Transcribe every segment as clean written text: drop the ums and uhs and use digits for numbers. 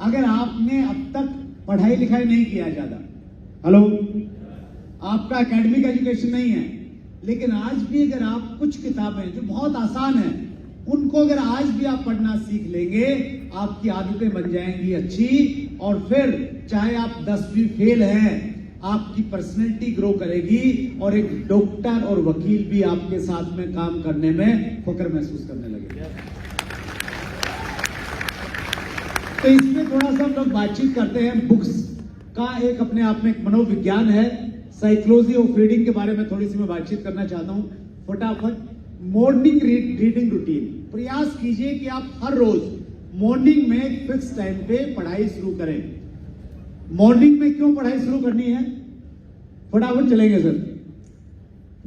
अगर आपने अब तक पढ़ाई लिखाई नहीं किया ज्यादा, हेलो, आपका एकेडमिक एजुकेशन नहीं है, लेकिन आज भी अगर आप कुछ किताबें जो बहुत आसान है उनको अगर आज भी आप पढ़ना सीख लेंगे, आपकी आदतें बन जाएंगी अच्छी, और फिर चाहे आप 10वीं फेल हैं, आपकी पर्सनैलिटी ग्रो करेगी और एक डॉक्टर और वकील भी आपके साथ में काम करने में फख्र महसूस करने लगेगा। तो इसमें थोड़ा सा हम लोग बातचीत करते हैं। बुक्स का एक अपने आप में एक मनोविज्ञान है, साइकोलॉजी ऑफ रीडिंग के बारे में थोड़ी सी मैं बातचीत करना चाहता हूं फटाफट। मॉर्निंग रीडिंग रूटीन, प्रयास कीजिए कि आप हर रोज मॉर्निंग में एक फिक्स टाइम पे पढ़ाई शुरू करें। मॉर्निंग में क्यों पढ़ाई शुरू करनी है, फटाफट चलेंगे सर।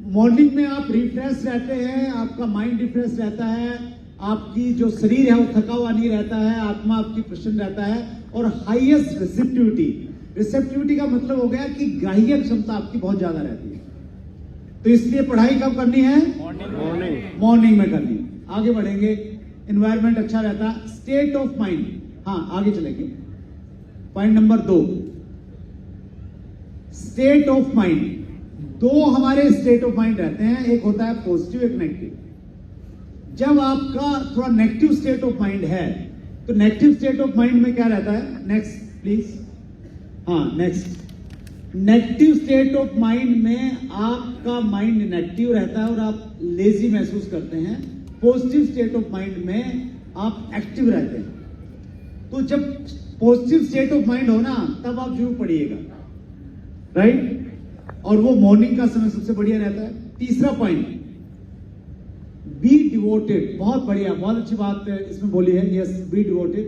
मॉर्निंग में आप रिफ्रेश रहते हैं, आपका माइंड रिफ्रेश रहता है, आपकी जो शरीर है वो थका हुआ नहीं रहता है, आत्मा आपकी प्रसन्न रहता है, और हाईएस्ट रिसेप्टिविटी का मतलब हो गया कि ग्राह्य क्षमता आपकी बहुत ज्यादा रहती है। तो इसलिए पढ़ाई कब करनी है, मॉर्निंग में करनी है। आगे बढ़ेंगे, एनवायरमेंट अच्छा रहता है, स्टेट ऑफ माइंड। हाँ, आगे चलेंगे, point number 2, state of mind. दो हमारे स्टेट ऑफ माइंड रहते हैं, एक होता है पॉजिटिव, एक नेगेटिव। जब आपका थोड़ा नेगेटिव स्टेट ऑफ माइंड है, तो नेगेटिव स्टेट ऑफ माइंड में क्या रहता है, नेक्स्ट प्लीज, हाँ next. Negative state of mind में आपका माइंड नेगेटिव रहता है और आप लेजी महसूस करते हैं। पॉजिटिव स्टेट ऑफ माइंड में आप एक्टिव रहते हैं। तो जब पॉजिटिव स्टेट ऑफ माइंड हो ना, तब आप जरूर पढ़िएगा, राइट? और वो मॉर्निंग का समय सबसे बढ़िया रहता है। तीसरा पॉइंट, बी डिवोटेड। बहुत बढ़िया, बहुत अच्छी बात इसमें बोली है, yes, B devoted.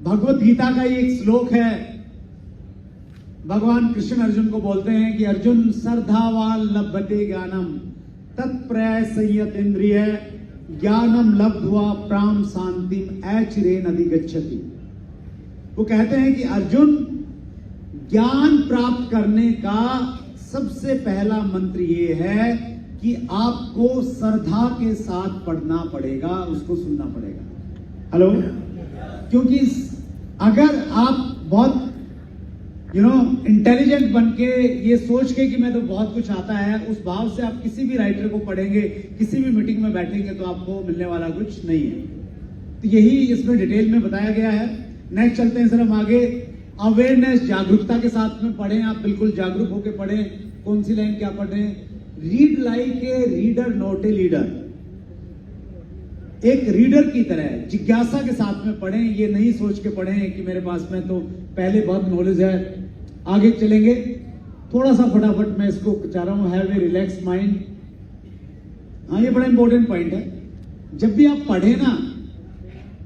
Bhagavad Gita का ये एक श्लोक है, भगवान कृष्ण अर्जुन को बोलते हैं कि अर्जुन श्रद्धावान लभते ज्ञानम तत्प्रय संयत इंद्रिय ज्ञानम लब्ध्वा प्राम शांतिम ऐचिरेण अधिगच्छति। वो कहते हैं कि अर्जुन, ज्ञान प्राप्त करने का सबसे पहला मंत्र ये है कि आपको श्रद्धा के साथ पढ़ना पड़ेगा, उसको सुनना पड़ेगा। हेलो, क्योंकि अगर आप बहुत इंटेलिजेंट बन के ये सोच के कि मैं तो बहुत कुछ आता है, उस भाव से आप किसी भी राइटर को पढ़ेंगे, किसी भी मीटिंग में बैठेंगे, तो आपको मिलने वाला कुछ नहीं है। तो यही इसमें डिटेल में बताया गया है। नेक्स्ट चलते हैं सर हम आगे। अवेयरनेस, जागरूकता के साथ में पढ़ें, आप बिल्कुल जागरूक होकर पढ़ें। कौन सी लाइन क्या पढ़ रहे हैं, read like a reader not a leader. एक रीडर की तरह जिज्ञासा के साथ में पढ़ें, ये नहीं सोच के पढ़ें कि मेरे पास में तो पहले बहुत नॉलेज है। आगे चलेंगे, थोड़ा सा फटाफट मैं इसको चाह रहा हूं, हैव ए रिलैक्स माइंड। हाँ, ये बड़ा इंपॉर्टेंट पॉइंट है। जब भी आप पढ़े ना,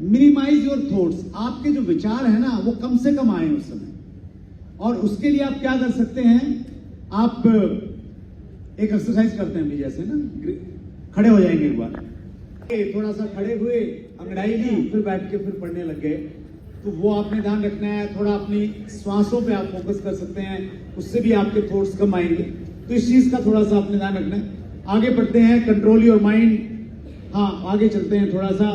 मिनिमाइज योर थॉट्स। आपके जो विचार है ना, वो कम से कम आए उस समय, और उसके लिए आप क्या कर सकते हैं, आप एक एक्सरसाइज करते हैं भी, जैसे ना खड़े हो जाएंगे एक बार, थोड़ा सा खड़े हुए, अंगड़ाई ली, फिर बैठ के फिर पढ़ने लग गए। तो वो आपने ध्यान रखना है। थोड़ा अपनी श्वासों पे आप फोकस कर सकते हैं, उससे भी आपके थॉट्स कम आएंगे। तो इस चीज का थोड़ा सा आपने ध्यान रखना है। आगे बढ़ते हैं, कंट्रोल योर माइंड। हाँ, आगे चलते हैं थोड़ा सा,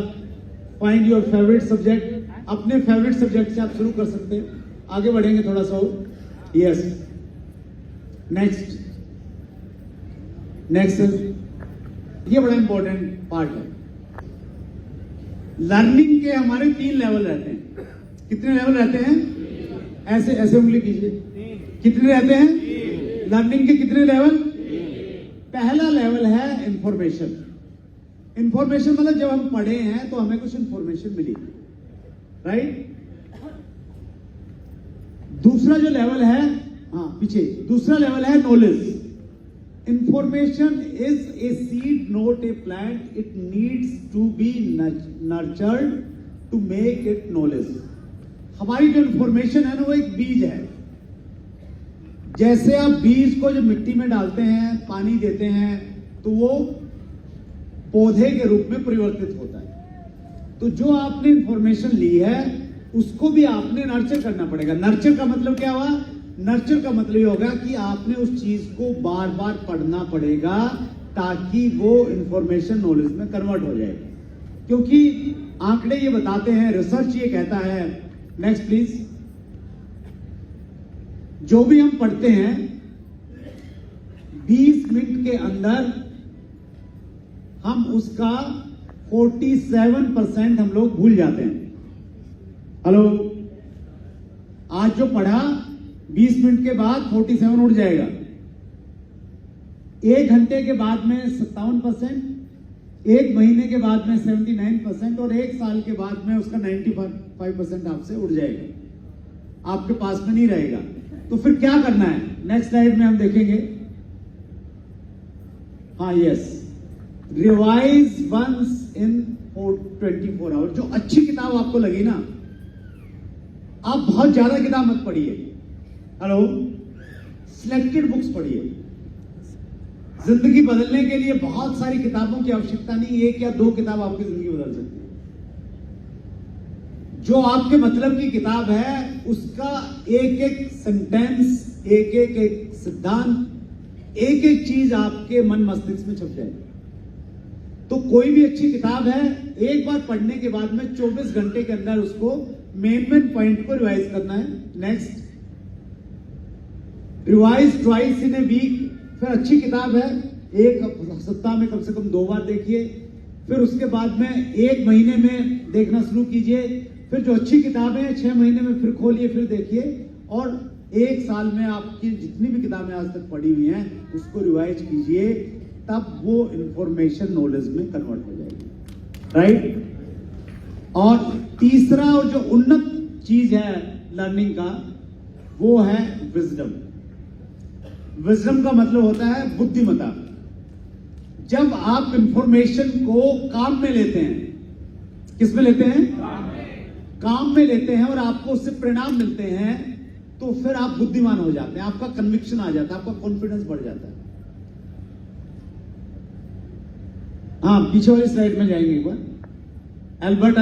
फाइंड योर फेवरेट सब्जेक्ट। अपने फेवरेट सब्जेक्ट से आप शुरू कर सकते हैं। आगे बढ़ेंगे थोड़ा सा, यस, नेक्स्ट सर, ये बड़ा इंपॉर्टेंट पार्ट है। लर्निंग के हमारे 3 लेवल रहते हैं। कितने लेवल रहते हैं, ऐसे ऐसे उंगली कीजिए, कितने रहते हैं लर्निंग के, कितने लेवल? पहला लेवल है इंफॉर्मेशन। इंफॉर्मेशन मतलब जब हम पढ़े हैं तो हमें कुछ इंफॉर्मेशन मिली, राइट? दूसरा जो लेवल है, हाँ पीछे, दूसरा लेवल है knowledge. Information is a seed, not a plant. It needs to be nurtured to make it knowledge. हमारी जो इंफॉर्मेशन है ना, वो एक बीज है। जैसे आप बीज को जब मिट्टी में डालते हैं, पानी देते हैं, तो वो पौधे के रूप में परिवर्तित होता है। तो जो आपने इंफॉर्मेशन ली है, उसको भी आपने नर्चर करना पड़ेगा। नर्चर का मतलब क्या हुआ? नर्चर का मतलब ये होगा कि आपने उस चीज को बार बार पढ़ना पड़ेगा, ताकि वो इंफॉर्मेशन नॉलेज में कन्वर्ट हो जाए। क्योंकि आंकड़े ये बताते हैं, रिसर्च ये कहता है नेक्स्ट प्लीज। जो भी हम पढ़ते हैं 20 मिनट के अंदर हम उसका 47% हम लोग भूल जाते हैं। हेलो, आज जो पढ़ा 20 मिनट के बाद 47 उड़ जाएगा, 1 घंटे के बाद में 57%, 1 महीने के बाद में 79% और 1 साल के बाद में उसका 95% आपसे उड़ जाएगा, आपके पास में नहीं रहेगा। तो फिर क्या करना है, नेक्स्ट स्लाइड में हम देखेंगे। हाँ, yes, revise once in 24 hours. जो अच्छी किताब आपको लगी ना, आप बहुत ज्यादा किताब मत पढ़िए। हेलो, सिलेक्टेड बुक्स पढ़िए। जिंदगी बदलने के लिए बहुत सारी किताबों की आवश्यकता नहीं, 1 या 2 किताब आपकी जिंदगी बदल सकती है। जो आपके मतलब की किताब है, उसका एक एक सेंटेंस, एक एक सिद्धांत, एक एक चीज आपके मन मस्तिष्क में छप जाएगी। तो कोई भी अच्छी किताब है, एक बार पढ़ने के बाद में 24 घंटे के अंदर उसको मेन पॉइंट को रिवाइज करना है। Next, revise twice in a week. फिर अच्छी किताब है, एक सप्ताह में कम से कम 2 बार देखिए। फिर उसके बाद में 1 महीने में देखना शुरू कीजिए। फिर जो अच्छी किताबें हैं 6 महीने में फिर खोलिए, फिर देखिए। और 1 साल में आपकी जितनी भी किताबें आज तक पढ़ी हुई हैं उसको रिवाइज कीजिए, तब वो इंफॉर्मेशन नॉलेज में कन्वर्ट हो जाएगी, राइट। और तीसरा और जो उन्नत चीज है लर्निंग का, वो है विजडम। विजडम का मतलब होता है बुद्धिमत्ता। जब आप इंफॉर्मेशन को काम में लेते हैं, किस में लेते हैं, काम में लेते हैं, और आपको उससे परिणाम मिलते हैं, तो फिर आप बुद्धिमान हो जाते हैं, आपका कन्विक्शन आ जाता है, आपका कॉन्फिडेंस बढ़ जाता है। हाँ, पीछे वाली स्लाइड में जाएंगे एक बार। एल्बर्ट